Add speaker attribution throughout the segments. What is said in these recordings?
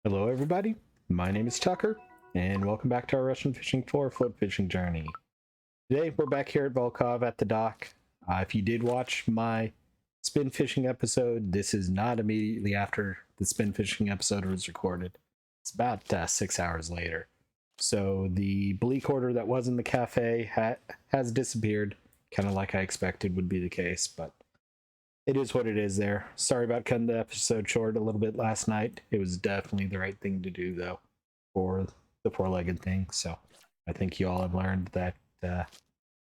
Speaker 1: Hello everybody, my name is Tucker, and welcome back to our Russian Fishing 4 float fishing journey. Today we're back here at Volkov at the dock. If you did watch my spin fishing episode, this is not immediately after the spin fishing episode was recorded. It's about 6 hours later. So the bleak order that was in the cafe has disappeared, kind of like I expected would be the case, but it is what it is there. Sorry about cutting the episode short a little bit last night. It was definitely the right thing to do, though, for the four-legged thing. So I think you all have learned that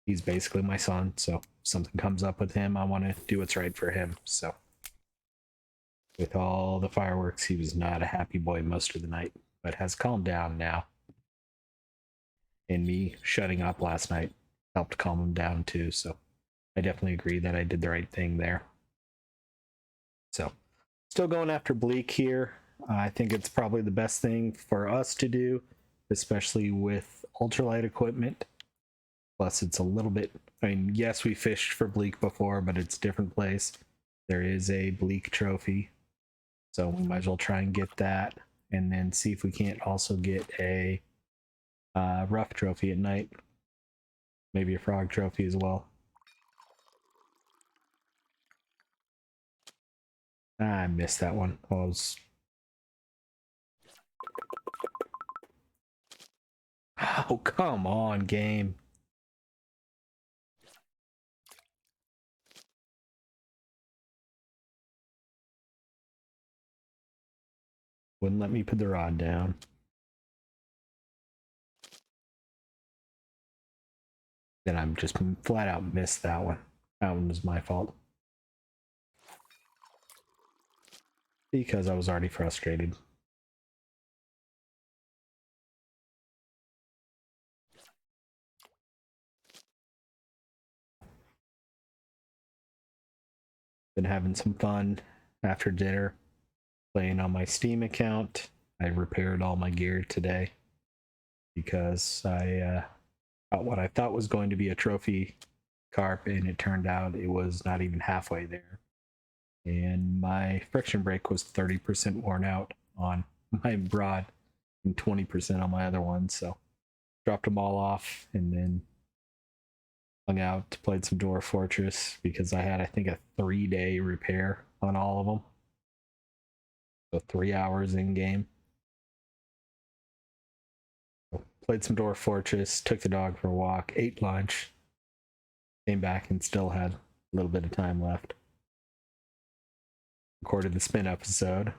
Speaker 1: he's basically my son. So if something comes up with him, I want to do what's right for him. So with all the fireworks, he was not a happy boy most of the night, but has calmed down now. And me shutting up last night helped calm him down too. So I definitely agree that I did the right thing there. So, still going after bleak here. I think it's probably the best thing for us to do, especially with ultralight equipment. Plus, it's a little bit, I mean, yes, we fished for bleak before, but it's a different place. There is a bleak trophy, so we might as well try and get that, and then see if we can't also get a rough trophy at night. Maybe a frog trophy as well. I missed that one. I was... Oh, come on, game. Wouldn't let me put the rod down. Then I'm just flat out missed that one. That one was my fault. Because I was already frustrated. Been having some fun after dinner, playing on my Steam account. I repaired all my gear today because I got what I thought was going to be a trophy carp, and it turned out it was not even halfway there. And my friction brake was 30% worn out on my rod and 20% on my other one, so dropped them all off and then hung out, played some Dwarf Fortress because I had, I think, a 3-day repair on all of them. So 3 hours in game. So played some Dwarf Fortress, took the dog for a walk, ate lunch, came back and still had a little bit of time left. Recorded the spin episode.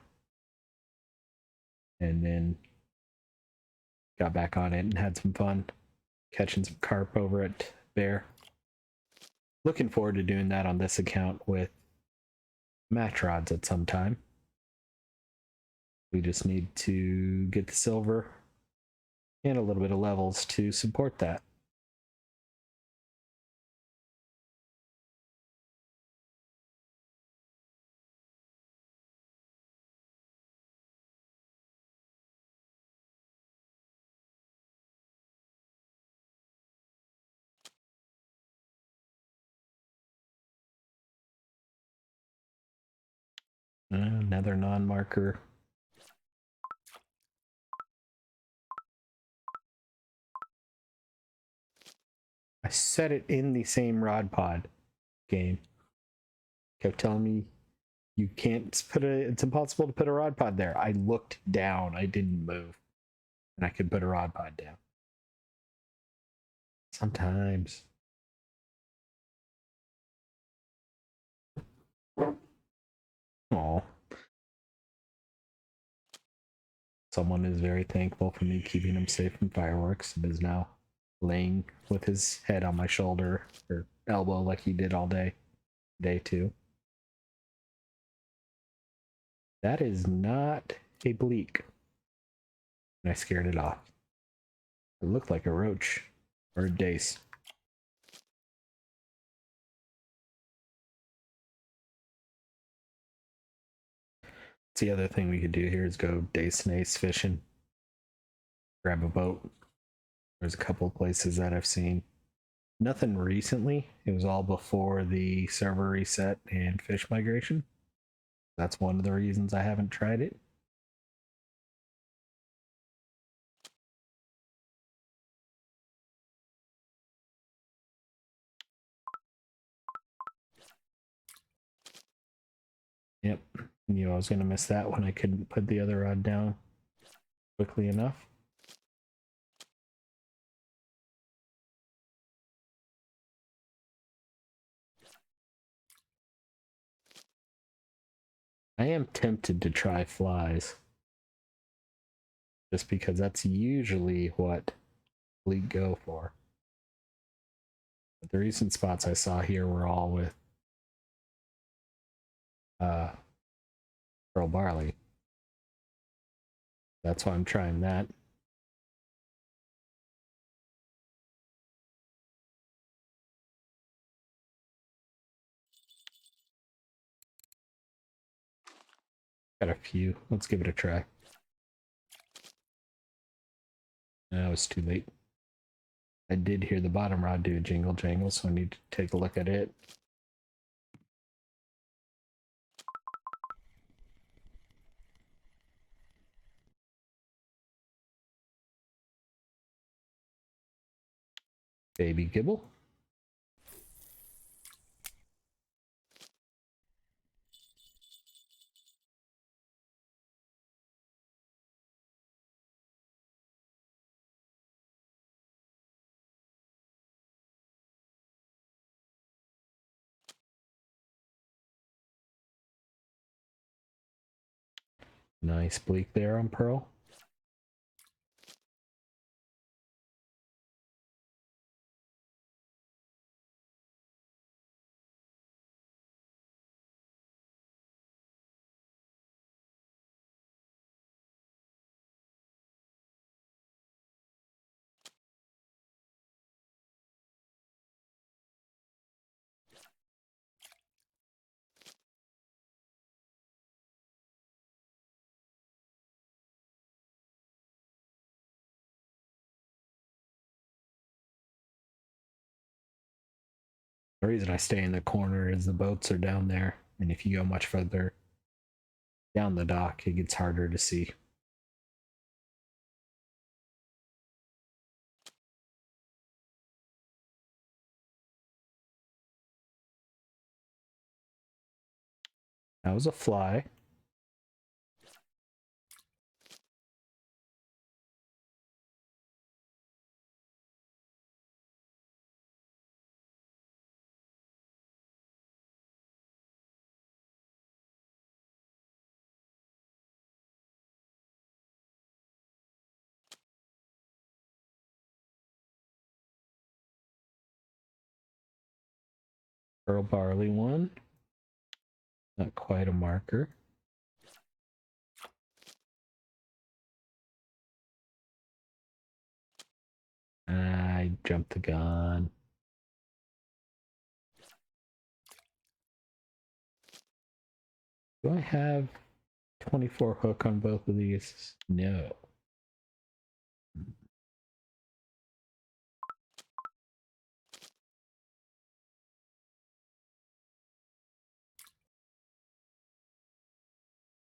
Speaker 1: And then got back on it and had some fun catching some carp over at Bear. Looking forward to doing that on this account with match rods at some time. We just need to get the silver and a little bit of levels to support that. Another non-marker. I set it in the same rod pod game. Kept telling me you can't put it's impossible to put a rod pod there. I looked down, I didn't move, and I could put a rod pod down. Sometimes. Oh. Someone is very thankful for me keeping him safe from fireworks and is now laying with his head on my shoulder or elbow like he did all day. Day 2. That is not a bleak. And I scared it off. It looked like a roach or a dace. The other thing we could do here is go dace and ace fishing. Grab a boat. There's a couple of places that I've seen. Nothing recently. It was all before the server reset and fish migration. That's one of the reasons I haven't tried it. Yep. Knew I was going to miss that when I couldn't put the other rod down quickly enough. I am tempted to try flies. Just because that's usually what bleak go for. But the recent spots I saw here were all with pearl barley. That's why I'm trying that. Got a few. Let's give it a try. That was too late. I did hear the bottom rod do a jingle jangle, so I need to take a look at it. Baby gibble. Nice bleak there on pearl. The reason I stay in the corner is the boats are down there, and if you go much further down the dock, it gets harder to see. That was a fly. Pearl barley one. Not quite a marker. I jumped the gun. Do I have 24 hook on both of these? No.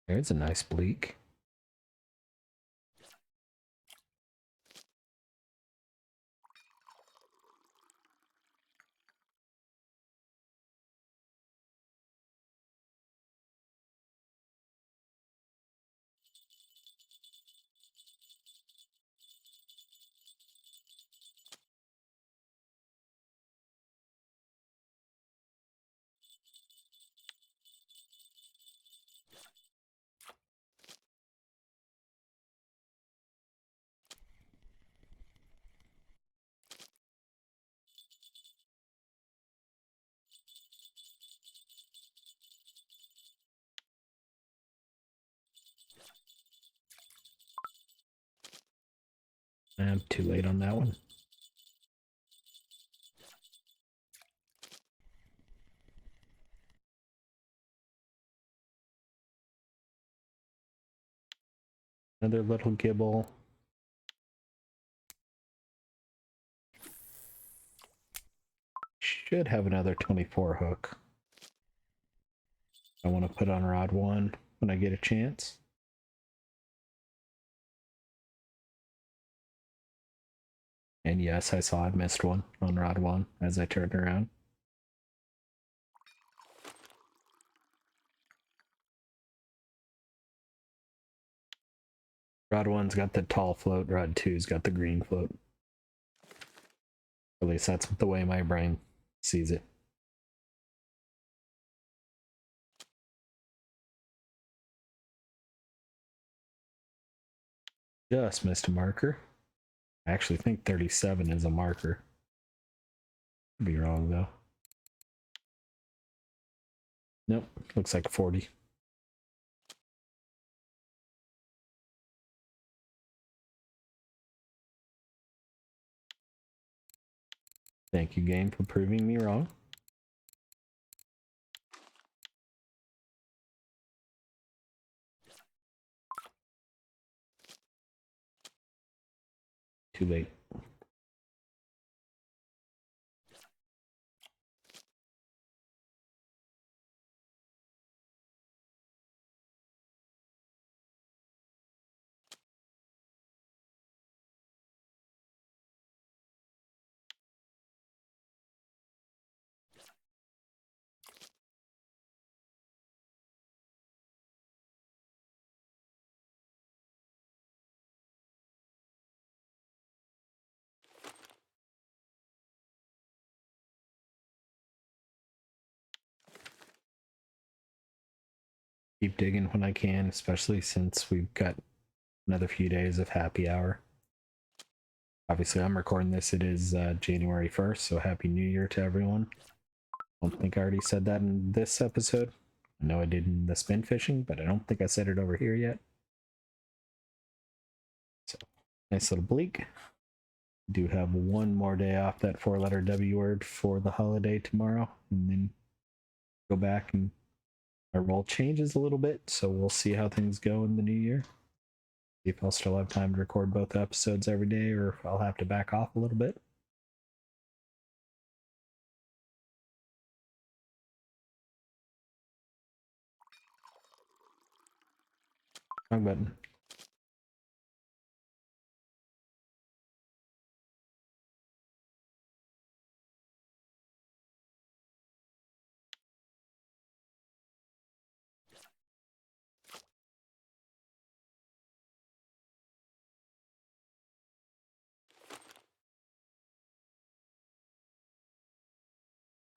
Speaker 1: There's a nice bleak. I'm too late on that one. Another little gibble. Should have another 24 hook. I want to put on rod one when I get a chance. And yes, I saw I missed one on rod one as I turned around. Rod 1's got the tall float, Rod 2's got the green float. At least that's the way my brain sees it. Just missed a marker. I actually think 37 is a marker. Could be wrong though. Nope, looks like 40. Thank you, game, for proving me wrong. Too late. Keep digging when I can, especially since we've got another few days of happy hour. Obviously, I'm recording this. It is January 1st, so Happy New Year to everyone. I don't think I already said that in this episode. I know I did in the spin fishing, but I don't think I said it over here yet. So, nice little bleak. Do have one more day off that 4-letter W word for the holiday tomorrow, and then go back and my role changes a little bit, so we'll see how things go in the new year. See if I'll still have time to record both episodes every day, or if I'll have to back off a little bit. Wrong button.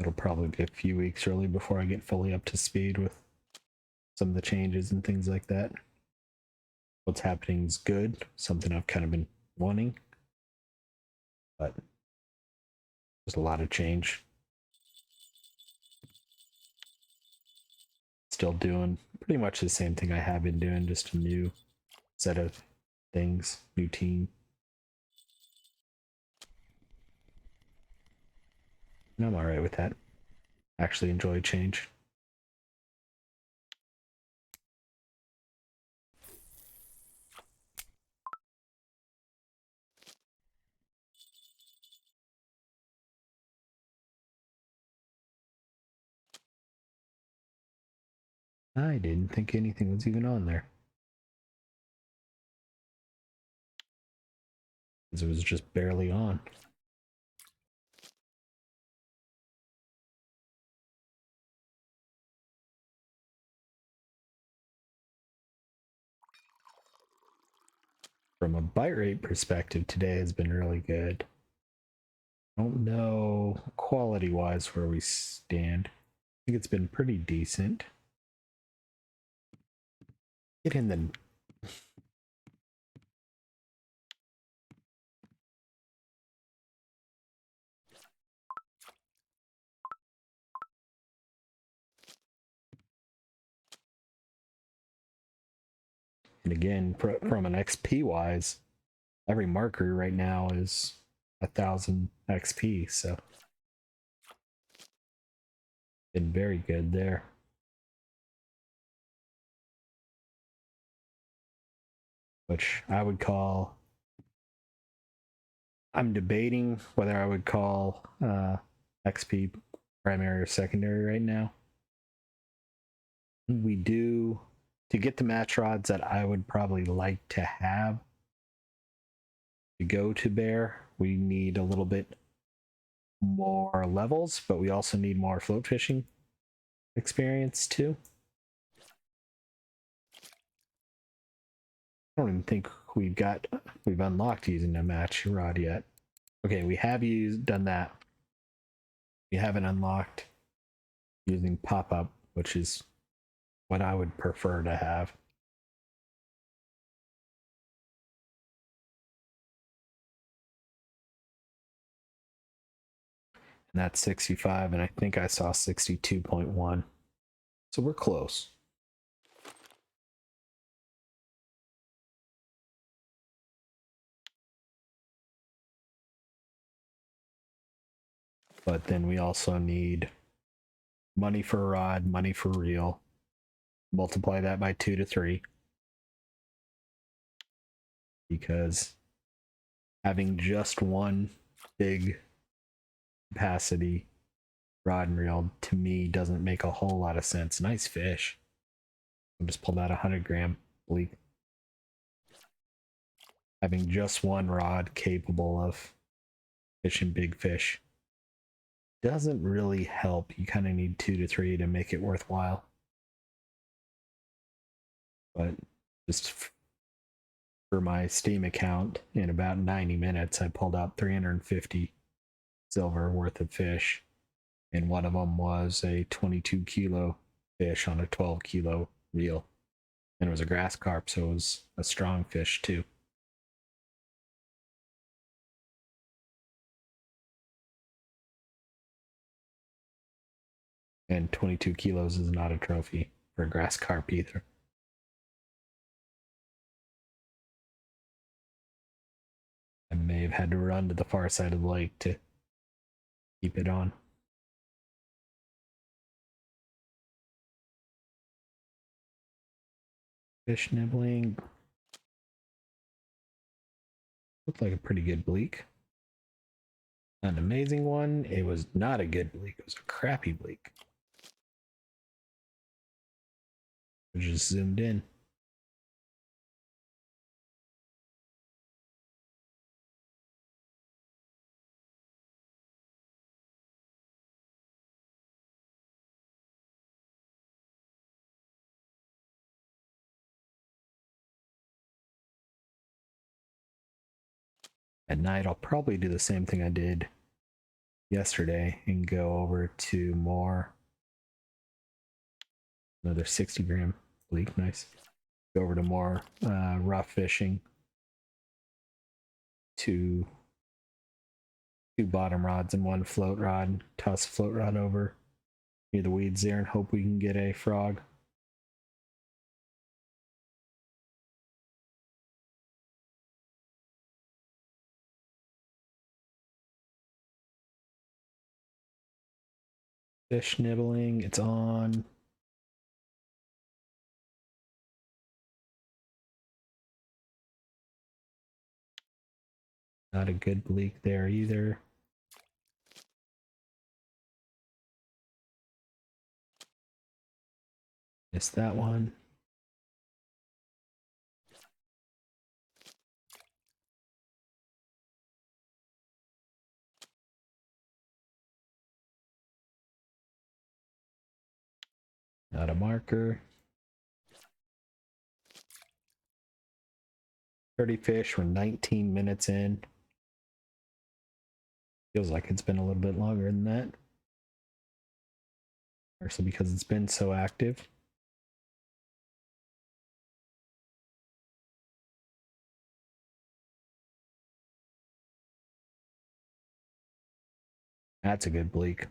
Speaker 1: It'll probably be a few weeks early before I get fully up to speed with some of the changes and things like that. What's happening is good, something I've kind of been wanting, but there's a lot of change. Still doing pretty much the same thing I have been doing, just a new set of things, new team. And I'm alright with that. Actually enjoy change. I didn't think anything was even on there. Because it was just barely on. From a bite rate perspective, today has been really good. I don't know quality wise where we stand. I think it's been pretty decent. Get in the and again, from an XP wise, every marker right now is 1,000 XP, so been very good there. Which I would call, I'm debating whether I would call XP primary or secondary right now. We do, to get the match rods that I would probably like to have to go to bear, we need a little bit more levels, but we also need more float fishing experience too. I don't even think we've unlocked using a match rod yet. Okay, we have done that. We haven't unlocked using pop-up, which is what I would prefer to have. And that's 65, and I think I saw 62.1. So we're close. But then we also need money for a rod, money for reel. Multiply that by 2 to 3. Because having just one big capacity rod and reel to me doesn't make a whole lot of sense. Nice fish. I'll just pull that 100-gram bleak. Having just one rod capable of fishing big fish doesn't really help. You kind of need 2 to 3 to make it worthwhile. But just for my Steam account, in about 90 minutes, I pulled out 350 silver worth of fish. And one of them was a 22 kilo fish on a 12 kilo reel. And it was a grass carp, so it was a strong fish too. And 22 kilos is not a trophy for a grass carp either. I may have had to run to the far side of the lake to keep it on. Fish nibbling. Looked like a pretty good bleak. An amazing one. It was not a good bleak. It was a crappy bleak. I just zoomed in. At night, I'll probably do the same thing I did yesterday and go over to more. Another 60-gram bleak. Nice. Go over to more rough fishing. Two bottom rods and one float rod. Toss a float rod over near the weeds there and hope we can get a frog. Fish nibbling. It's on. Not a good bleak there either. Missed that one. Not a marker. 30 fish. We're 19 minutes in. Feels like it's been a little bit longer than that. Especially because it's been so active. That's a good bleak.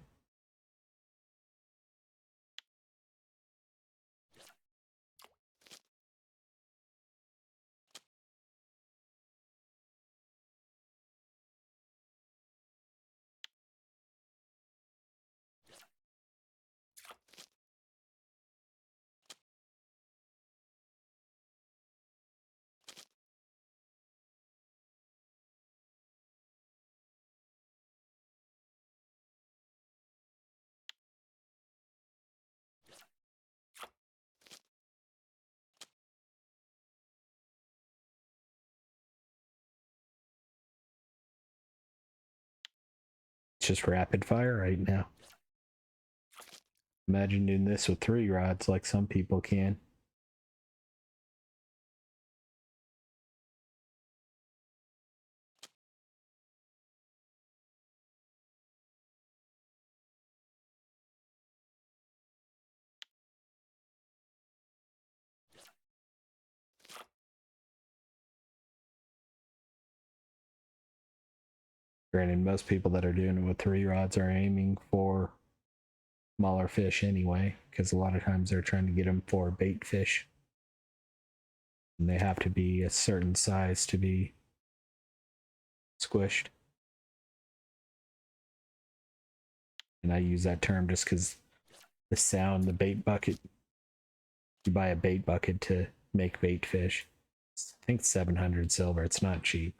Speaker 1: It's just rapid fire right now. Imagine doing this with 3 rods like some people can. Granted, most people that are doing it with 3 rods are aiming for smaller fish anyway, because a lot of times they're trying to get them for bait fish. And they have to be a certain size to be squished. And I use that term just because the sound, the bait bucket, you buy a bait bucket to make bait fish. I think 700 silver, it's not cheap.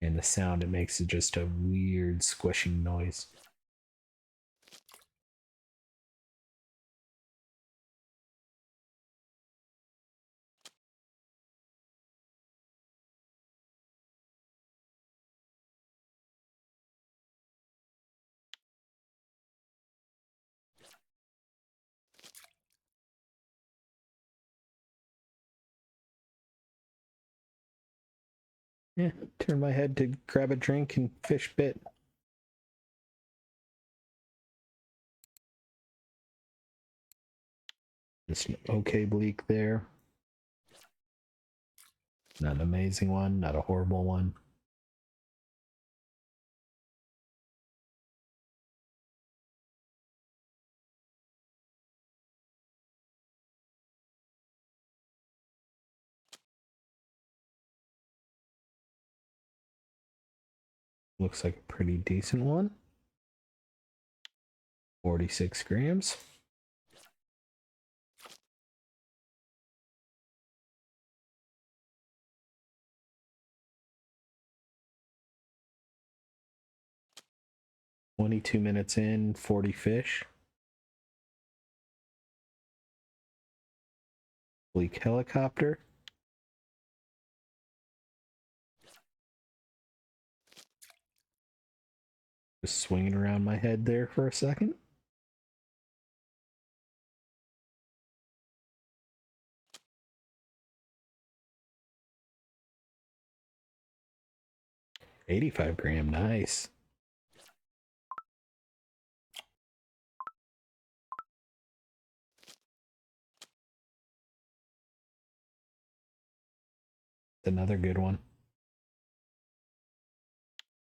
Speaker 1: And the sound it makes is just a weird squishing noise. Yeah, turn my head to grab a drink and fish bit. Just an okay bleak there. Not an amazing one, not a horrible one. Looks like a pretty decent one. 46 grams. "22 minutes in, 40 fish. Bleak helicopter. Just swinging around my head there for a second. "85 gram, nice. Another good one.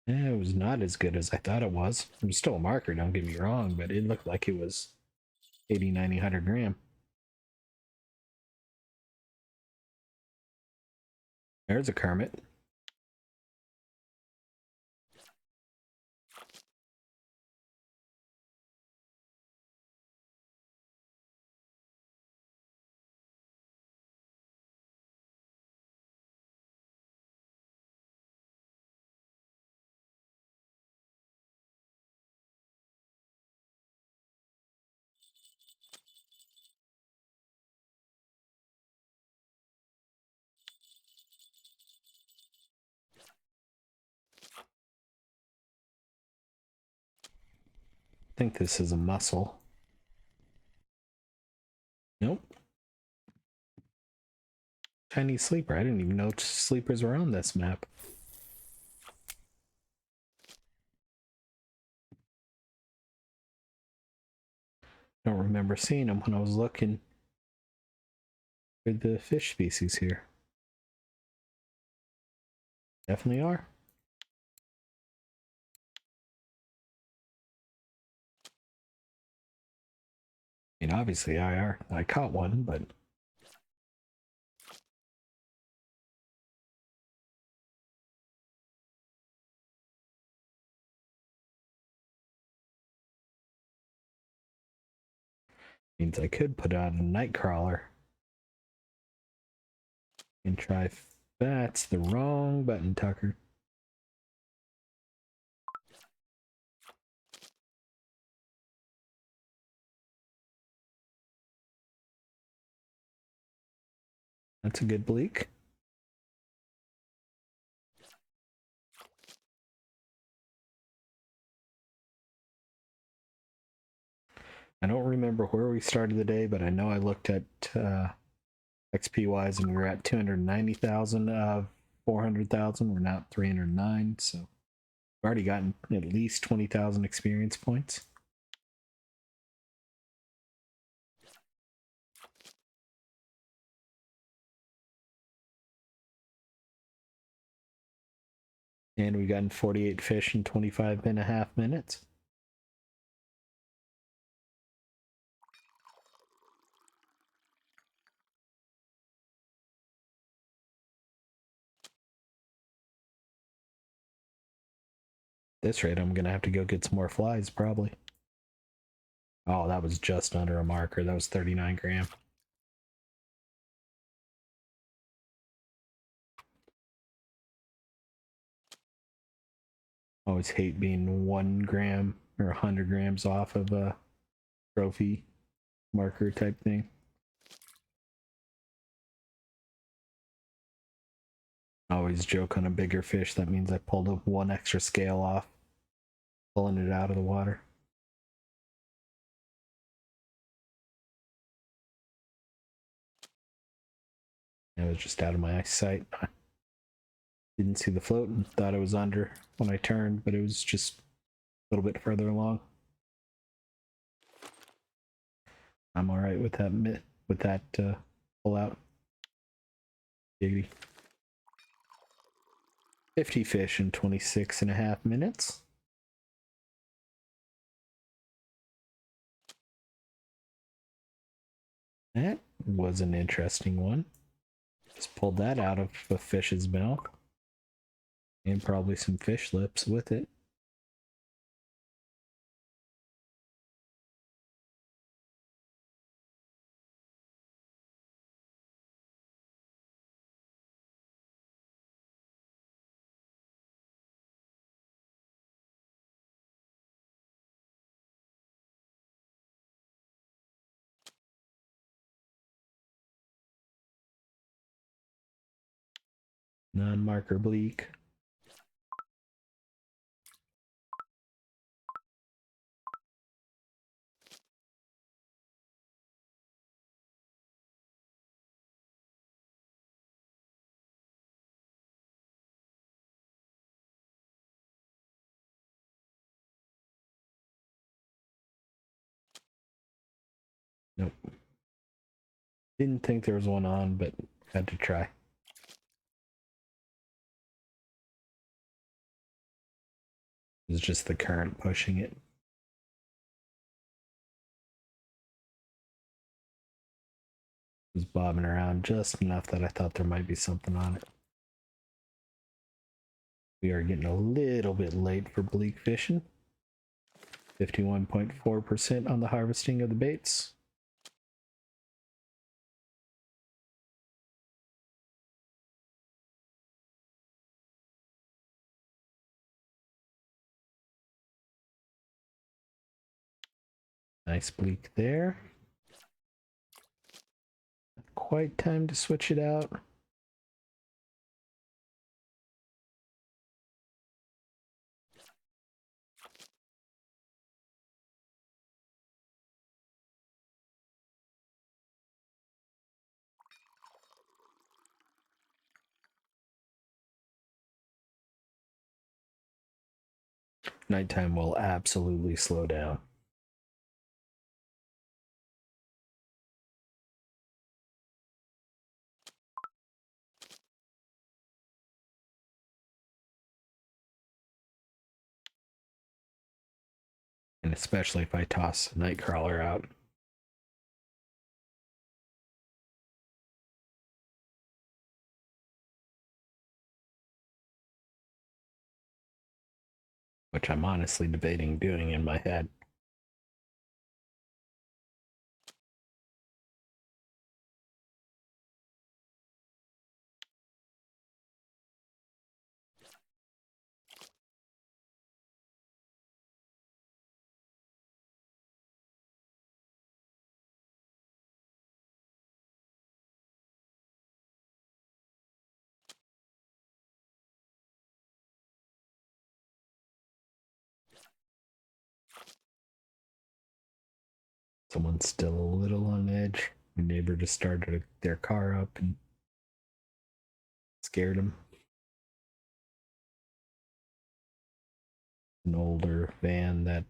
Speaker 1: It was not as good as I thought it was. It was still a marker, don't get me wrong, but it looked like it was 80, 90, 100 gram. There's a Kermit. I think this is a mussel. Nope. Chinese sleeper. I didn't even know sleepers were on this map. Don't remember seeing them when I was looking for the fish species here. Definitely are. I mean, obviously I caught one, but means I could put on a night crawler and try. That's the wrong button, Tucker. That's a good bleak. I don't remember where we started the day, but I know I looked at XP wise and we were at 290,000 of 400,000. We're now at 309, so we've already gotten at least 20,000 experience points. And we've gotten 48 fish in 25.5 minutes. At this rate, I'm gonna have to go get some more flies, probably. Oh, that was just under a marker. That was 39 gram. Always hate being 1 gram or 100 grams off of a trophy marker type thing. I always joke on a bigger fish. That means I pulled up 1 extra scale off, pulling it out of the water. It was just out of my eyesight. I didn't see the float and thought it was under when I turned, but it was just a little bit further along. I'm all right with that pull out. Giggity. 50 fish in 26.5 minutes. That was an interesting one. Just pulled that out of a fish's mouth. And probably some fish lips with it. Non-marker bleak. Nope. Didn't think there was one on, but had to try. It's just the current pushing it. It was bobbing around just enough that I thought there might be something on it. We are getting a little bit late for bleak fishing. 51.4% on the harvesting of the baits. Nice bleak there. Quite time to switch it out. Nighttime will absolutely slow down. And especially if I toss a nightcrawler out. Which I'm honestly debating doing in my head. Someone's still a little on edge. My neighbor just started their car up and scared him. An older van that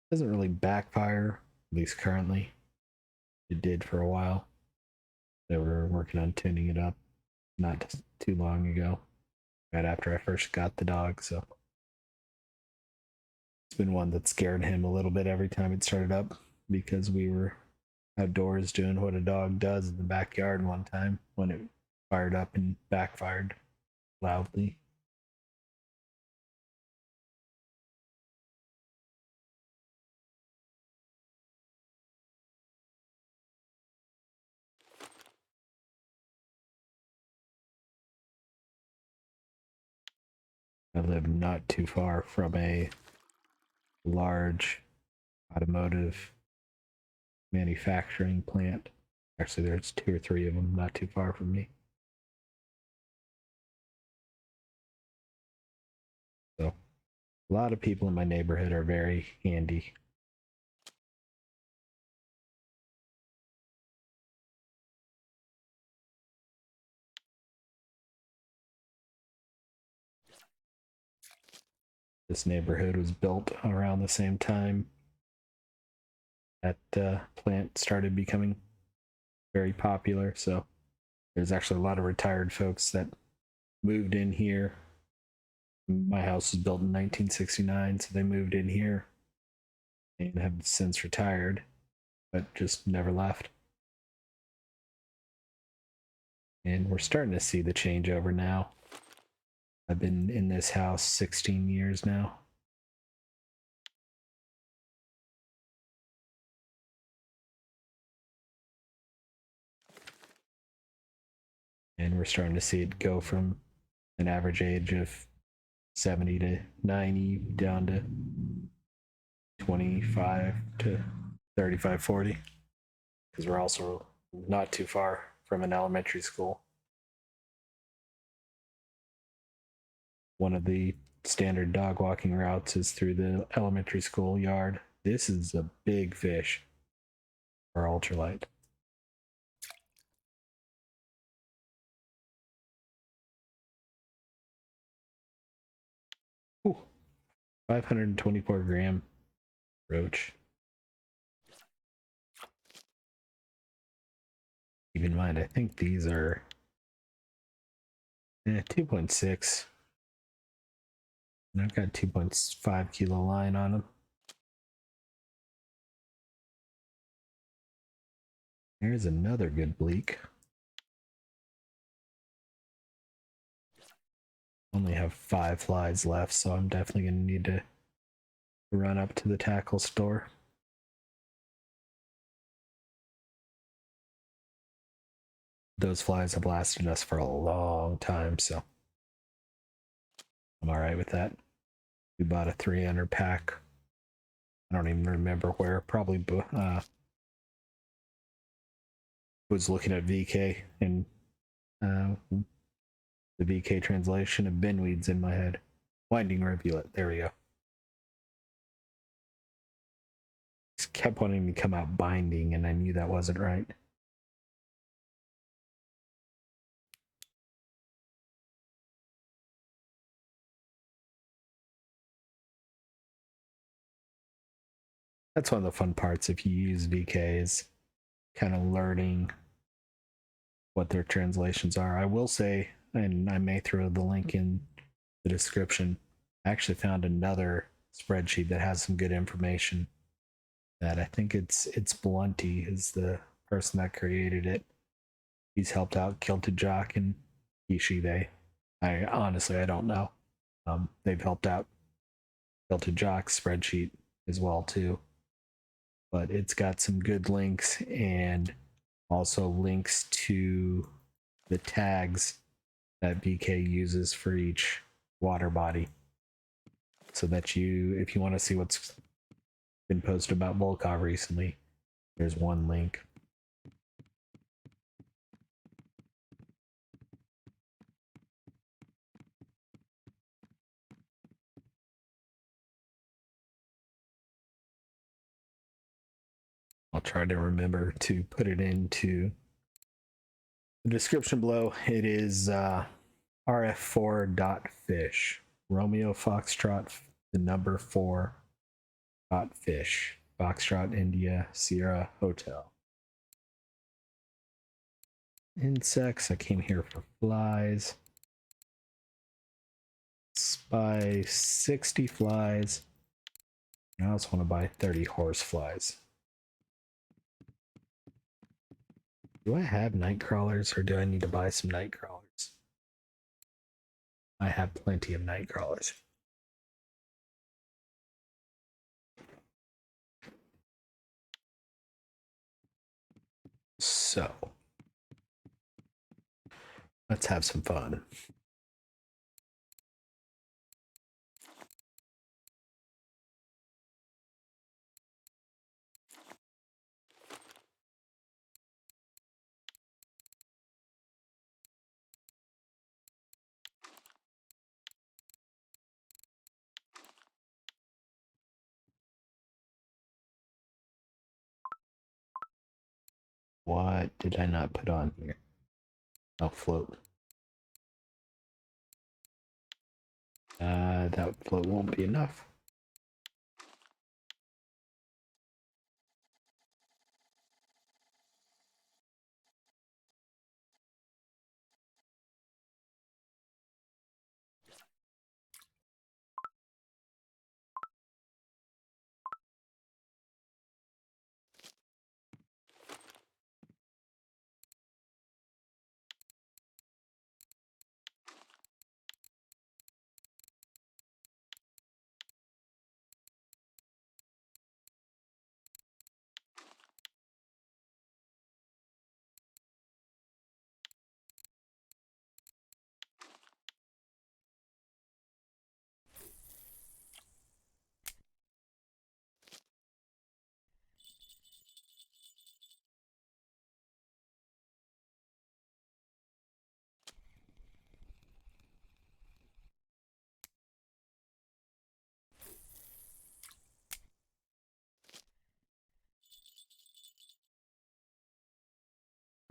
Speaker 1: doesn't really backfire, at least currently. It did for a while. They were working on tuning it up not too long ago. right after I first got the dog, so it's been one that scared him a little bit every time it started up because we were outdoors doing what a dog does in the backyard one time when it fired up and backfired loudly. I live not too far from a large automotive manufacturing plant. Actually, there's 2 or 3 of them not too far from me. So, a lot of people in my neighborhood are very handy. This neighborhood was built around the same time that plant started becoming very popular. So, there's actually a lot of retired folks that moved in here. My house was built in 1969, so they moved in here and have since retired, but just never left. And we're starting to see the changeover now. I've been in this house 16 years now. And we're starting to see it go from an average age of 70 to 90 down to 25 to 35, 40. Because we're also not too far from an elementary school. One of the standard dog walking routes is through the elementary school yard. This is a big fish for ultralight. Ooh, 524-gram roach. Keep in mind, I think these are 2.6. And I've got 2.5 kilo line on them. There's another good bleak. Only have 5 flies left, so I'm definitely going to need to run up to the tackle store. Those flies have lasted us for a long time, so I'm all right with that. We bought a 300 pack. I don't even remember where. Probably was looking at VK and the VK translation of binweeds in my head. Winding rivulet. There we go. Just kept wanting to come out binding, and I knew that wasn't right. That's one of the fun parts if you use VK is kind of learning what their translations are. I will say, and I may throw the link in the description, I actually found another spreadsheet that has some good information that I think it's Blunty is the person that created it. He's helped out Kilted Jock and Kishi. I honestly, I don't know. They've helped out Kilted Jock's spreadsheet as well too. But it's got some good links and also links to the tags that VK uses for each water body. So that if you want to see what's been posted about Volkov recently, there's one link. I'll try to remember to put it into the description below. It is rf4.fish. Romeo Foxtrot, the number 4.fish. Foxtrot, India, Sierra Hotel. Insects. I came here for flies. Let's buy 60 flies. I also want to buy 30 horse flies. Do I have night crawlers or do I need to buy some night crawlers? I have plenty of night crawlers. So, let's have some fun. What did I not put on here? I'll float. That float won't be enough.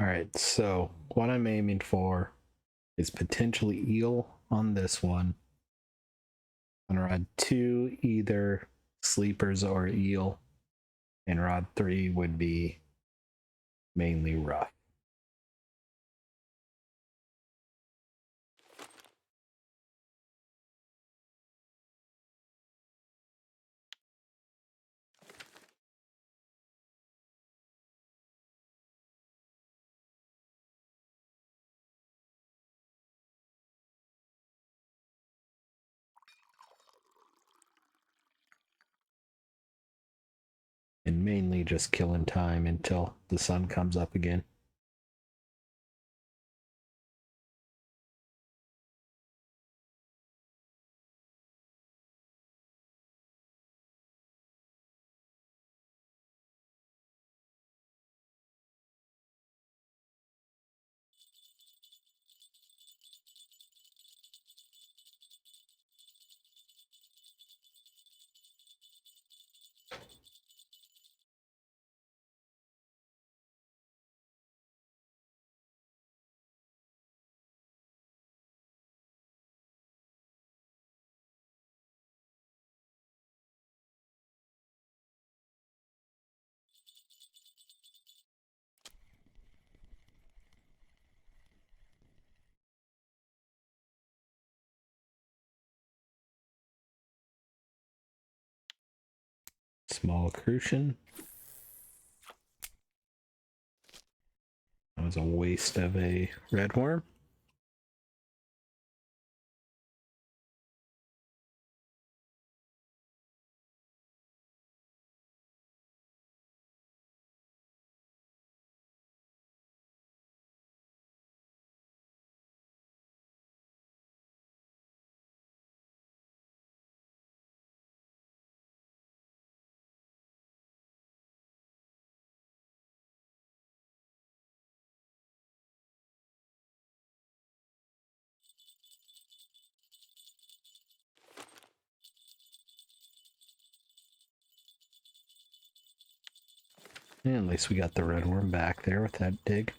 Speaker 1: All right, so what I'm aiming for is potentially eel on this one. On rod 2, either sleepers or eel, and rod 3 would be mainly rough. And mainly just killing time until the sun comes up again. Small crucian. That was a waste of a red worm. And at least we got the red worm back there with that dig.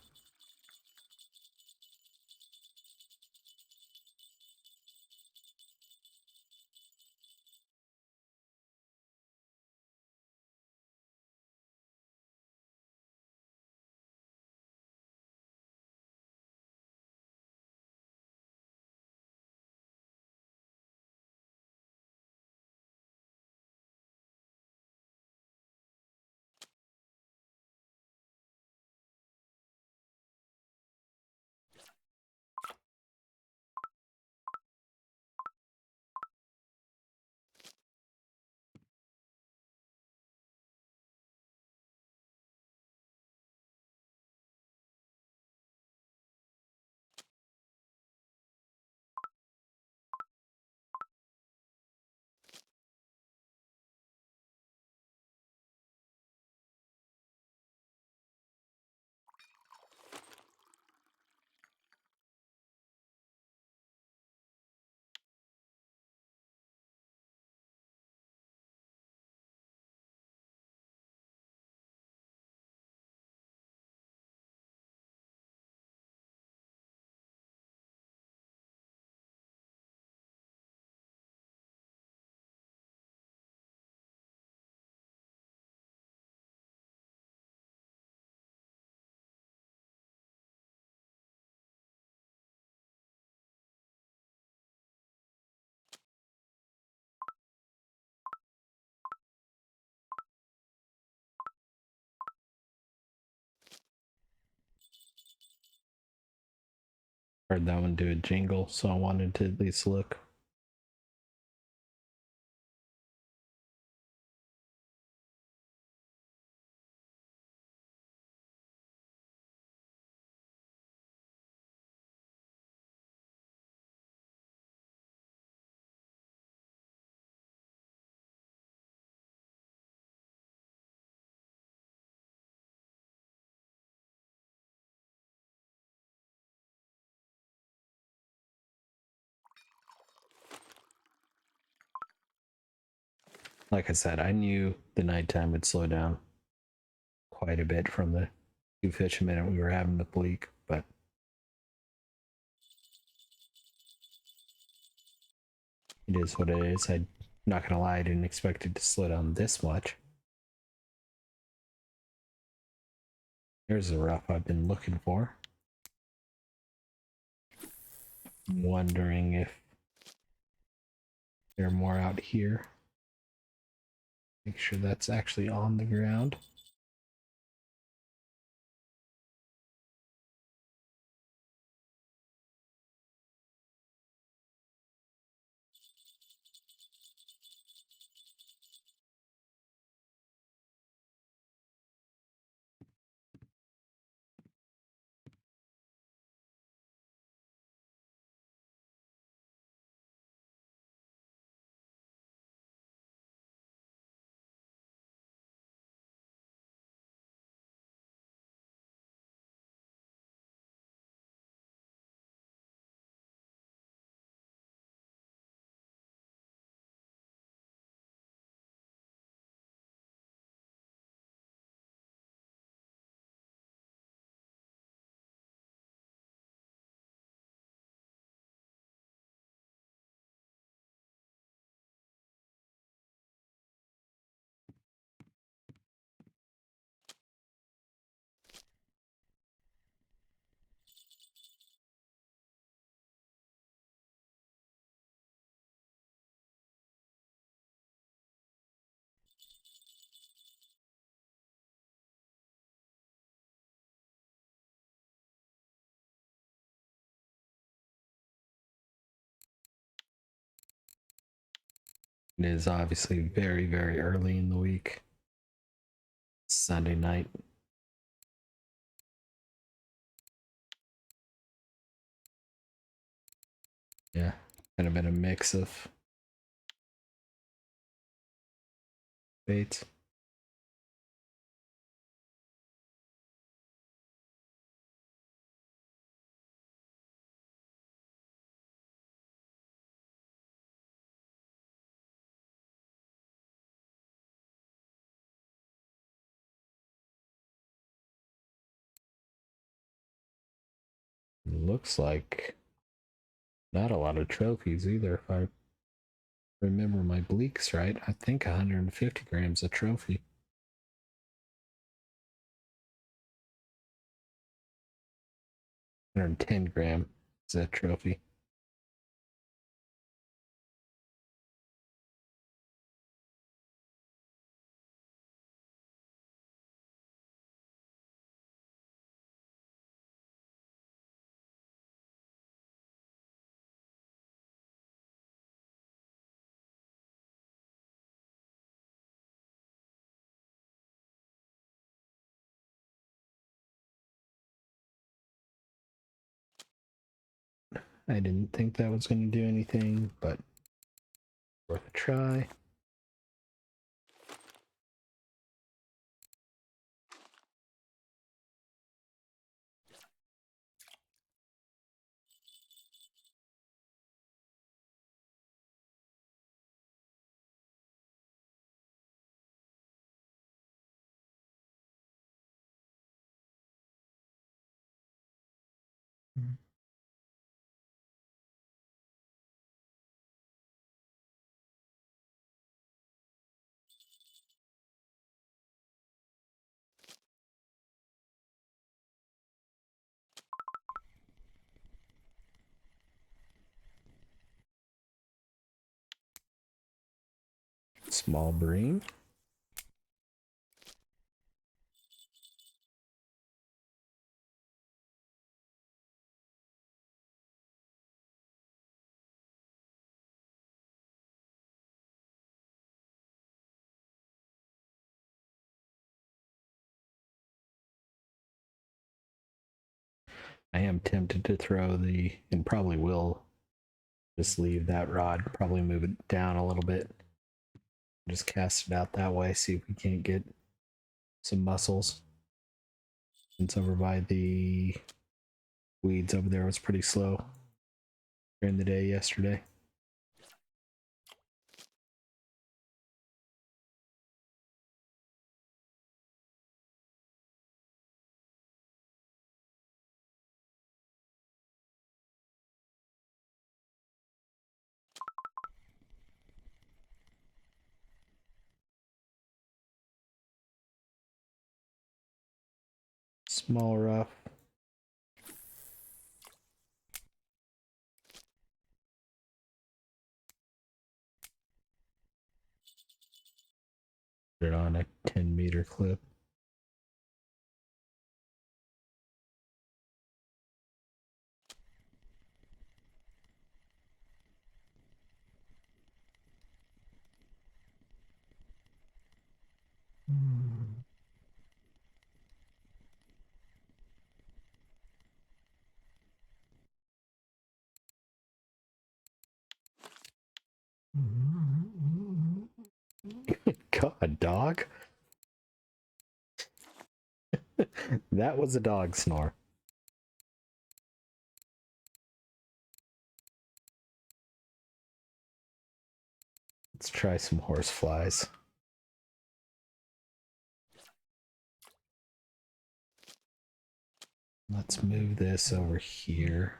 Speaker 1: Heard that one do a jingle, so I wanted to at least look. Like I said, I knew the nighttime would slow down quite a bit from the 2 fish a minute we were having with bleak, but it is what it is. I'm not gonna lie, I didn't expect it to slow down this much. There's the rough I've been looking for. I'm wondering if there are more out here. Make sure that's actually on the ground. It is obviously very, very early in the week. Sunday night. Yeah, kind of been a mix of baits. Looks like not a lot of trophies either, if I remember my bleaks right. I think 150 grams a trophy. 110 gram is a trophy. I didn't think that was going to do anything, but worth a try. Small bream. I am tempted to throw and probably will just leave that rod, probably move it down a little bit. Just cast it out that way, see if we can't get some mussels. Since over by the weeds over there was pretty slow during the day yesterday. Small rough. Put it on a 10-meter clip. God, dog. That was a dog snore. Let's try some horse flies. Let's move this over here.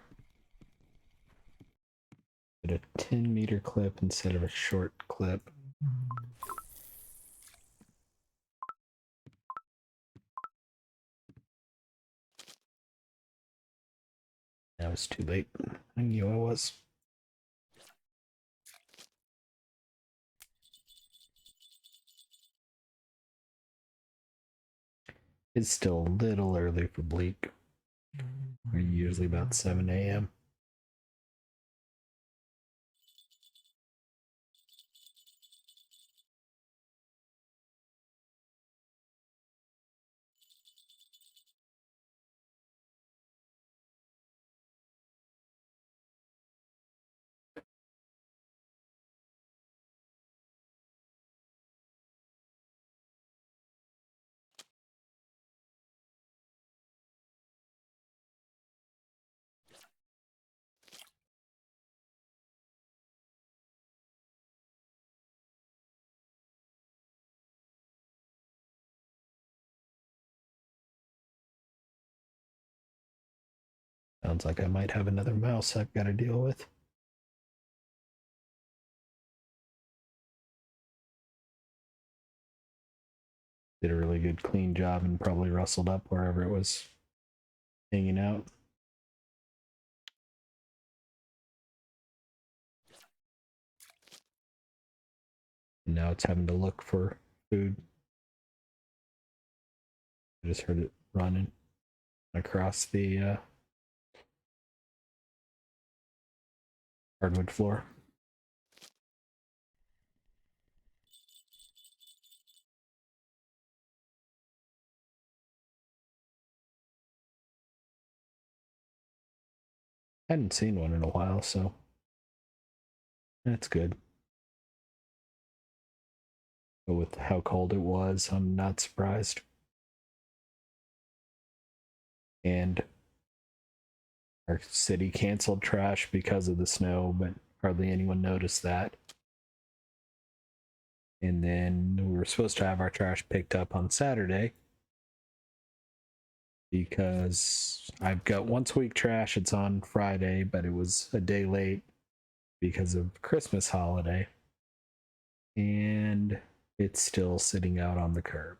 Speaker 1: Put a 10-meter clip instead of a short clip. That was too late. I knew I was. It's still a little early for bleak. We're usually about 7 a.m. Sounds like I might have another mouse I've got to deal with. Did a really good clean job and probably rustled up wherever it was hanging out. And now it's having to look for food. I just heard it running across the hardwood floor. Hadn't seen one in a while, so that's good. But with how cold it was, I'm not surprised. And our city canceled trash because of the snow, but hardly anyone noticed that. And then we were supposed to have our trash picked up on Saturday because I've got once a week trash. It's on Friday, but it was a day late because of Christmas holiday. And it's still sitting out on the curb.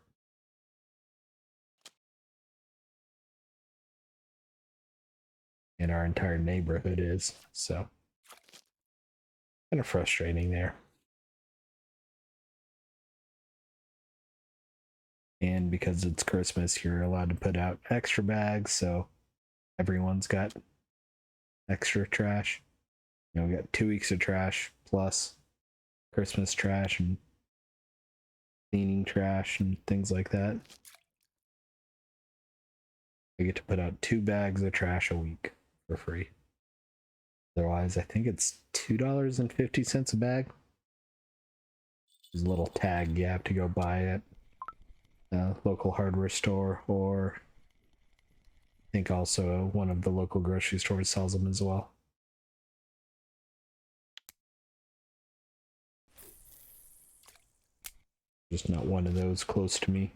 Speaker 1: And our entire neighborhood is. So kind of frustrating there. And because it's Christmas, you're allowed to put out extra bags, so everyone's got extra trash. You know, we got 2 weeks of trash plus Christmas trash and cleaning trash and things like that. I get to put out 2 bags of trash a week for free. Otherwise, I think it's $2.50 a bag. There's a little tag you have to go buy at a local hardware store, or I think also one of the local grocery stores sells them as well. Just not one of those close to me.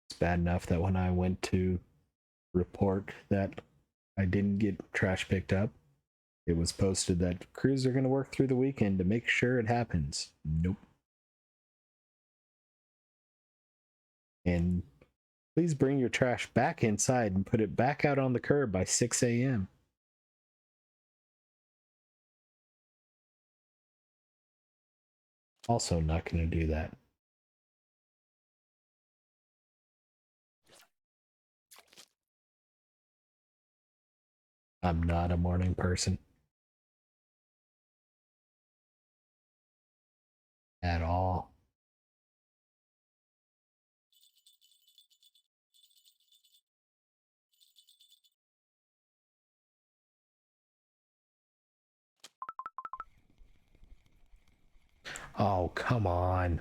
Speaker 1: It's bad enough that when I went to report that I didn't get trash picked up, it was posted that crews are going to work through the weekend to make sure it happens. Nope. And please bring your trash back inside and put it back out on the curb by 6 a.m. Also, not going to do that. I'm not a morning person at all. Oh, come on.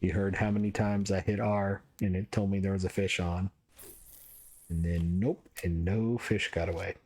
Speaker 1: You heard how many times I hit R and it told me there was a fish on. And then nope, and no fish got away.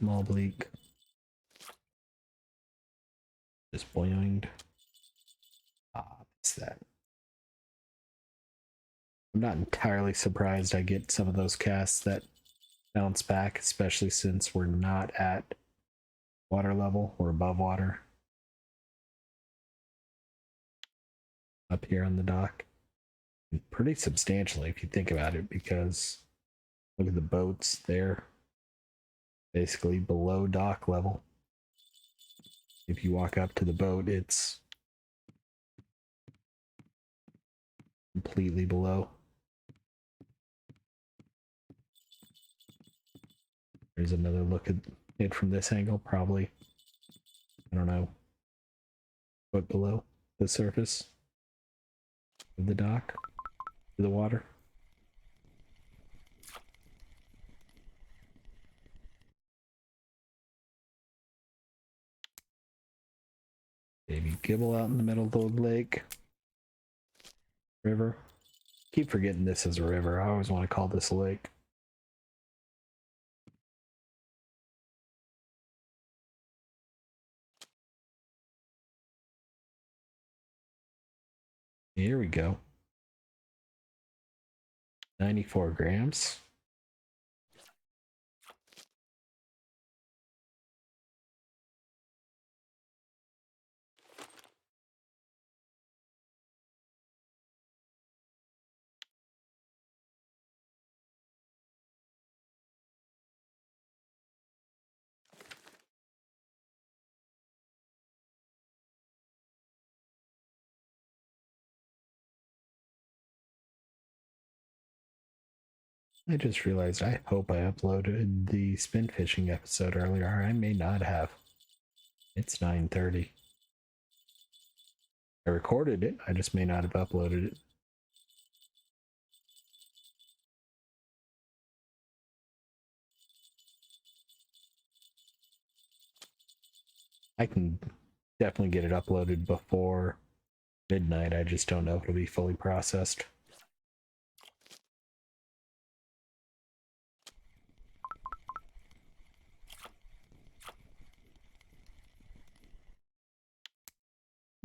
Speaker 1: Small bleak. Just boinged. Ah, it's that. I'm not entirely surprised I get some of those casts that bounce back, especially since we're not at water level. We're above water up here on the dock. And pretty substantially if you think about it, because look at the boats there. Basically below dock level. If you walk up to the boat, it's completely below. There's another look at it from this angle, probably, I don't know, foot below the surface of the dock to the water. Baby gibble out in the middle of the lake. River. Keep forgetting this is a river. I always want to call this a lake. Here we go. 94 grams. I just realized I hope I uploaded the spin fishing episode earlier. I may not have. It's 9:30. I recorded it, I just may not have uploaded it. I can definitely get it uploaded before midnight. I just don't know if it'll be fully processed.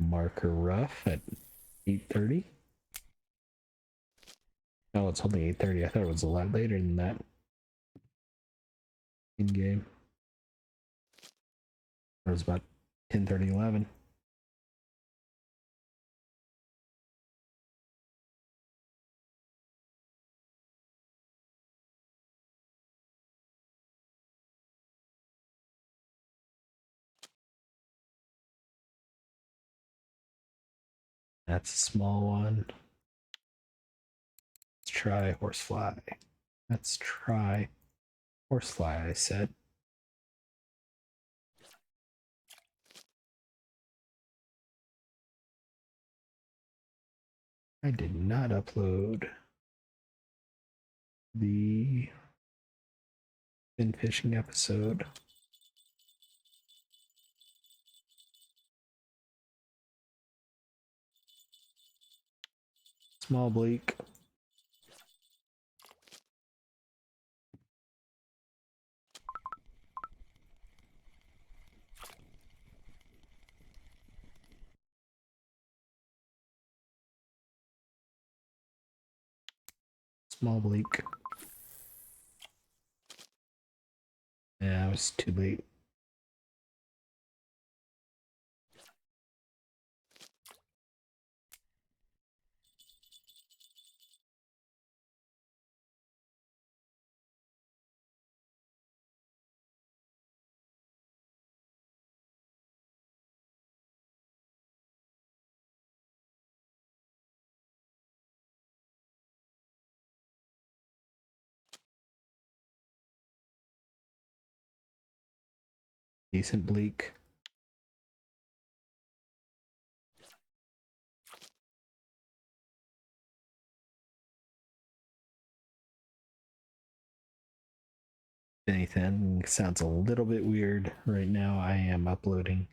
Speaker 1: Marker rough at 8:30. Oh, it's only 8:30. I thought it was a lot later than that. In game. It was about 10:30, 11. That's a small one. Let's try horsefly. Let's try horsefly, I said. I did not upload the fin fishing episode. Small bleak. Small bleak. Yeah, it was too late. Decent bleak. If anything, sounds a little bit weird right now. I am uploading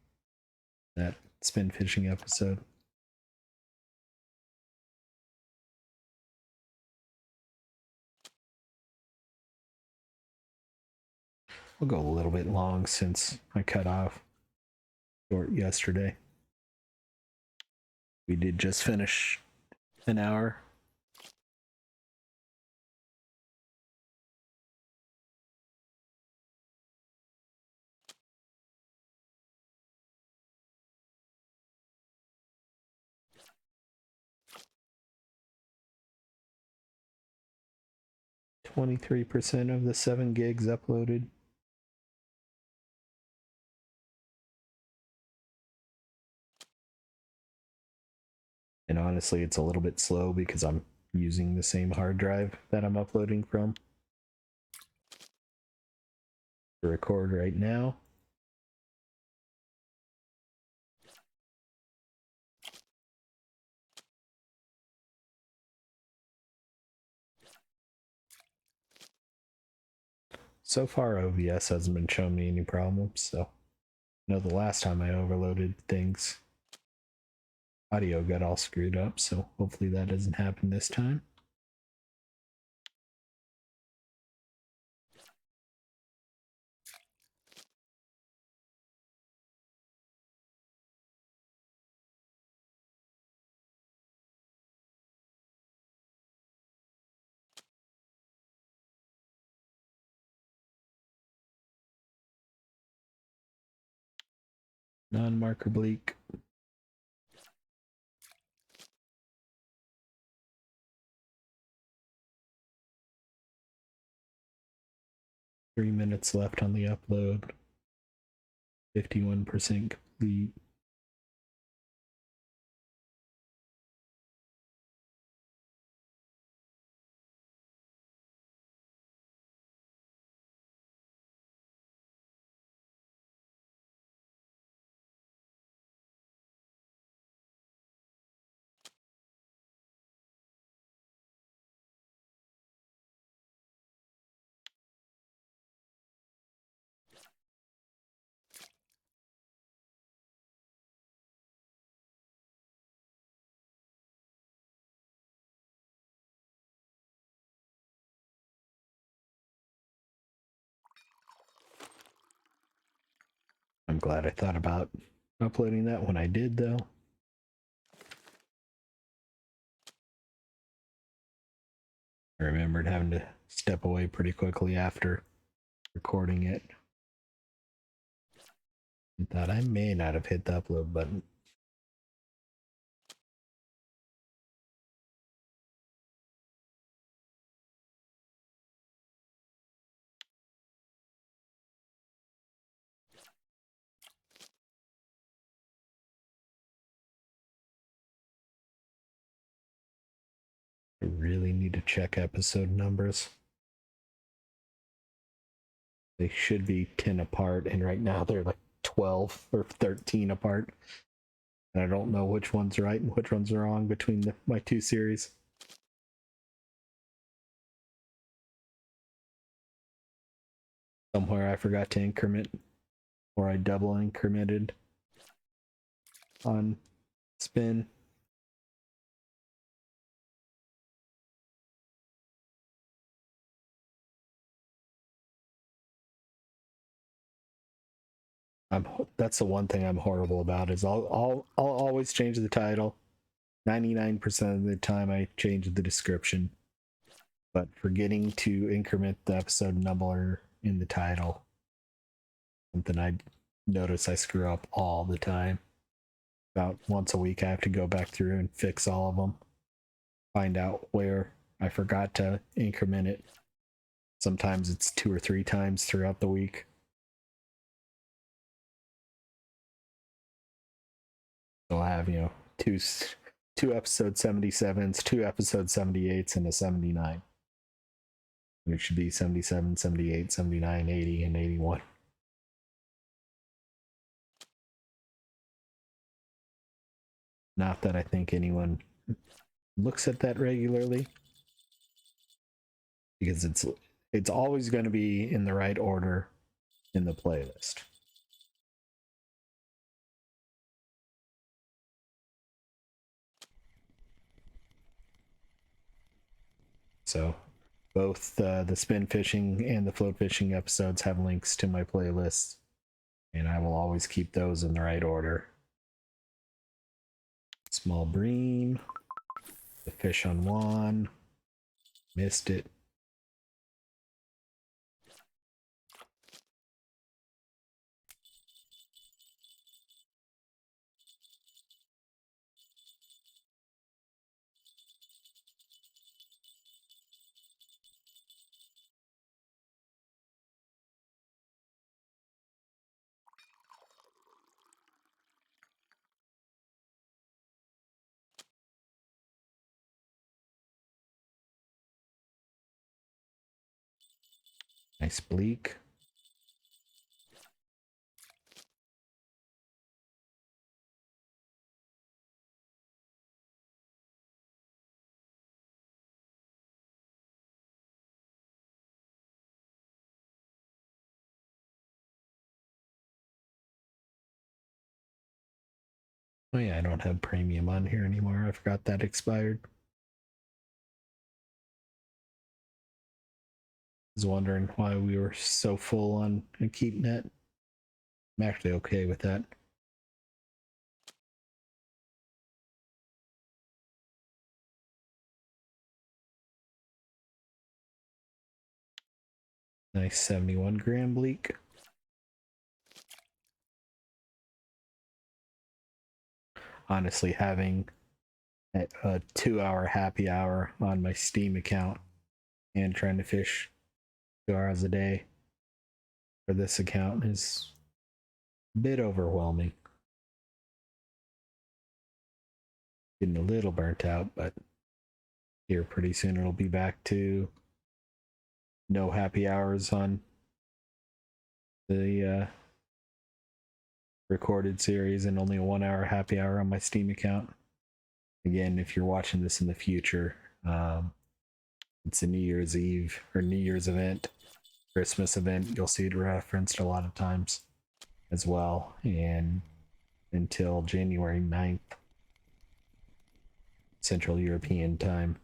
Speaker 1: that spin fishing episode. We'll go a little bit long since I cut off short yesterday. We did just finish an hour. %23 of the 7 gigs uploaded. And honestly, it's a little bit slow because I'm using the same hard drive that I'm uploading from to record right now. So far, OBS hasn't been showing me any problems, so I know the last time I overloaded things, audio got all screwed up, so hopefully that doesn't happen this time. Non-marker bleak. Three minutes left on the upload. 51% complete. glad I thought about uploading that when I did, though. I remembered having to step away pretty quickly after recording it. I thought I may not have hit the upload button. I really need to check episode numbers. They should be 10 apart, and right now they're like 12 or 13 apart. And I don't know which one's right and which one's wrong between my two series. Somewhere I forgot to increment, or I double incremented on spin. That's the one thing I'm horrible about is I'll always change the title. 99% of the time I change the description, but forgetting to increment the episode number in the title, something I notice I screw up all the time. About once a week I have to go back through and fix all of them, find out where I forgot to increment it. Sometimes it's 2 or 3 times throughout the week. So I'll have, two episode 77s, 2 episode 78s, and a 79. And it should be 77, 78, 79, 80, and 81. Not that I think anyone looks at that regularly, because it's always going to be in the right order in the playlist. So both the spin fishing and the float fishing episodes have links to my playlists, and I will always keep those in the right order. Small bream, the fish on one, missed it. Nice bleak. Oh yeah, I don't have premium on here anymore. I forgot that expired. I was wondering why we were so full on KeepNet. I'm actually okay with that. Nice 71 gram bleak. Honestly, having a 2-hour happy hour on my Steam account and trying to fish 2 hours a day for this account is a bit overwhelming. Getting a little burnt out, but here pretty soon it'll be back to no happy hours on the recorded series and only a 1-hour happy hour on my Steam account. Again, if you're watching this in the future, it's a New Year's Eve or New Year's event, Christmas event. You'll see it referenced a lot of times as well. And until January 9th, Central European time,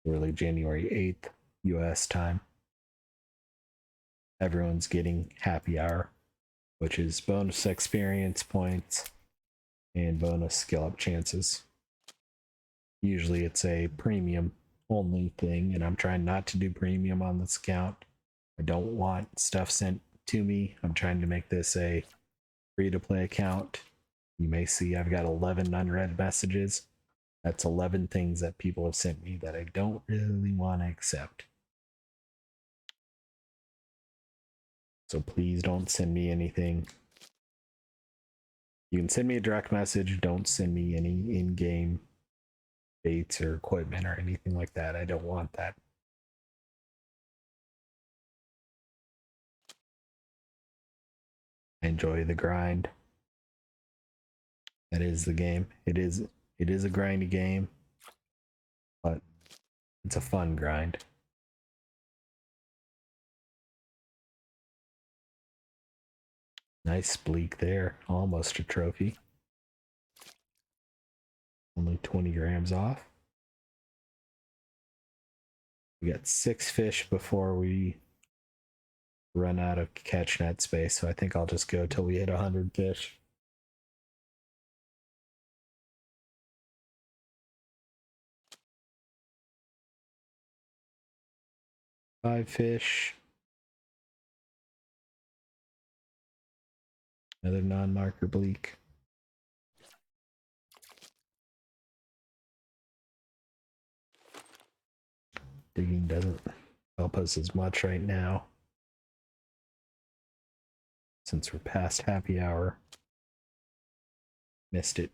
Speaker 1: early January 8th, US time, everyone's getting happy hour which is bonus experience points and bonus skill up chances. Usually it's a premium only thing, and I'm trying not to do premium on this account. I don't want stuff sent to me. I'm trying to make this a free to play account. You may see I've got 11 unread messages. That's 11 things that people have sent me that I don't really want to accept. So please don't send me anything. You can send me a direct message. Don't send me any in-game baits or equipment or anything like that. I don't want that. I enjoy the grind. That is the game. It is a grindy game, but it's a fun grind. Nice bleak there. Almost a trophy. Only 20 grams off. We got 6 fish before we run out of catch net space, so I think I'll just go till we hit 100 fish. Five fish. Another non-marker bleak. Digging doesn't help us as much right now, since we're past happy hour. Missed it.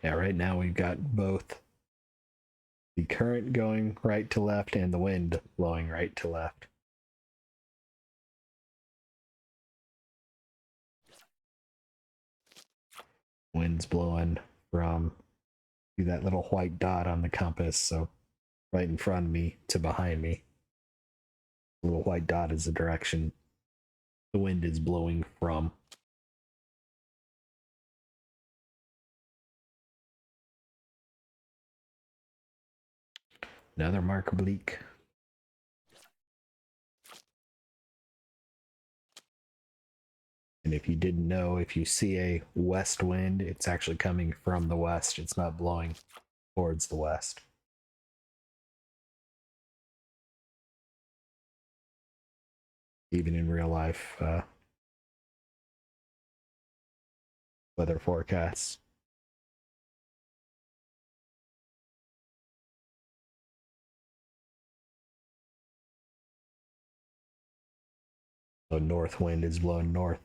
Speaker 1: Yeah, right now we've got both the current going right to left and the wind blowing right to left. Wind's blowing from that little white dot on the compass, so right in front of me to behind me. The little white dot is the direction the wind is blowing from. Another marker bleak. And if you didn't know, if you see a west wind, it's actually coming from the west. It's not blowing towards the west. Even in real life weather forecasts. So north wind is blowing north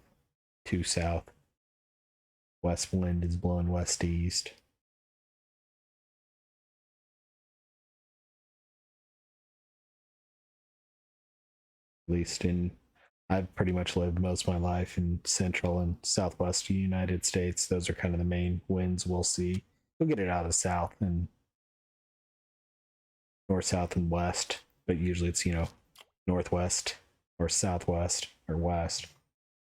Speaker 1: to south. West wind is blowing west to east. At least I've pretty much lived most of my life in central and southwest United States. Those are kind of the main winds we'll see. We'll get it out of the south and north, south, and west, but usually it's, northwest or southwest or west.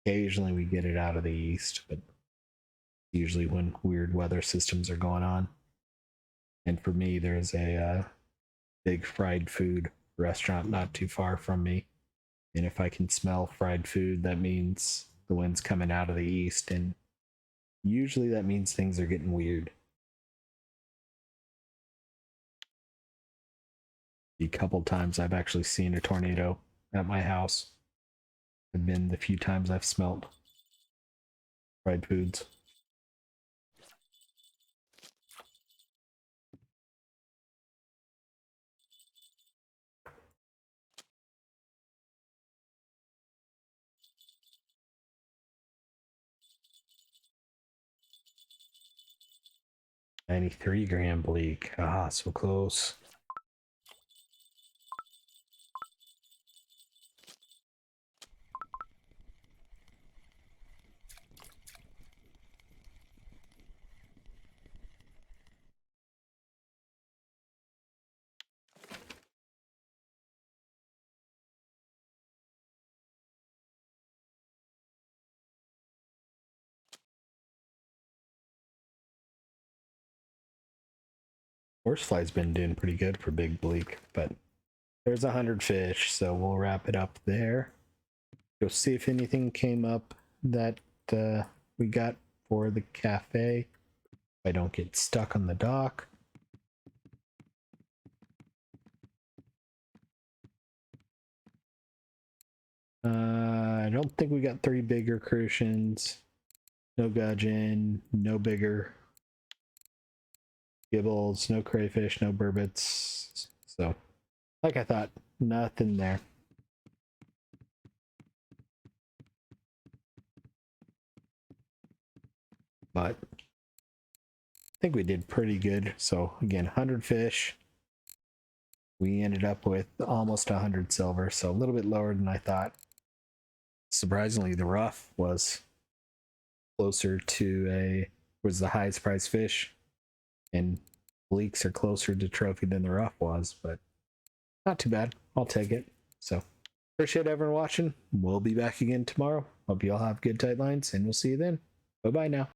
Speaker 1: Occasionally we get it out of the east, but usually when weird weather systems are going on. And for me, there's a big fried food restaurant not too far from me. And if I can smell fried food, that means the wind's coming out of the east. And usually that means things are getting weird. A couple times I've actually seen a tornado at my house. Have been the few times I've smelt fried foods. $93 bleak. Ah, so close. Horsefly's been doing pretty good for big bleak, but there's 100 fish, so we'll wrap it up there. Go see if anything came up that we got for the cafe. If I don't get stuck on the dock. I don't think we got 3 bigger crucians. No gudgeon, no bigger gibbles, no crayfish, no burbot. So, like I thought, nothing there. But I think we did pretty good. So again, 100 fish. We ended up with almost 100 silver, so a little bit lower than I thought. Surprisingly, the rough was closer to was the highest price fish, and bleaks are closer to trophy than the rough was, but not too bad. I'll take it. So appreciate everyone watching. We'll be back again tomorrow. Hope you all have good tight lines, and we'll see you then. Bye bye now.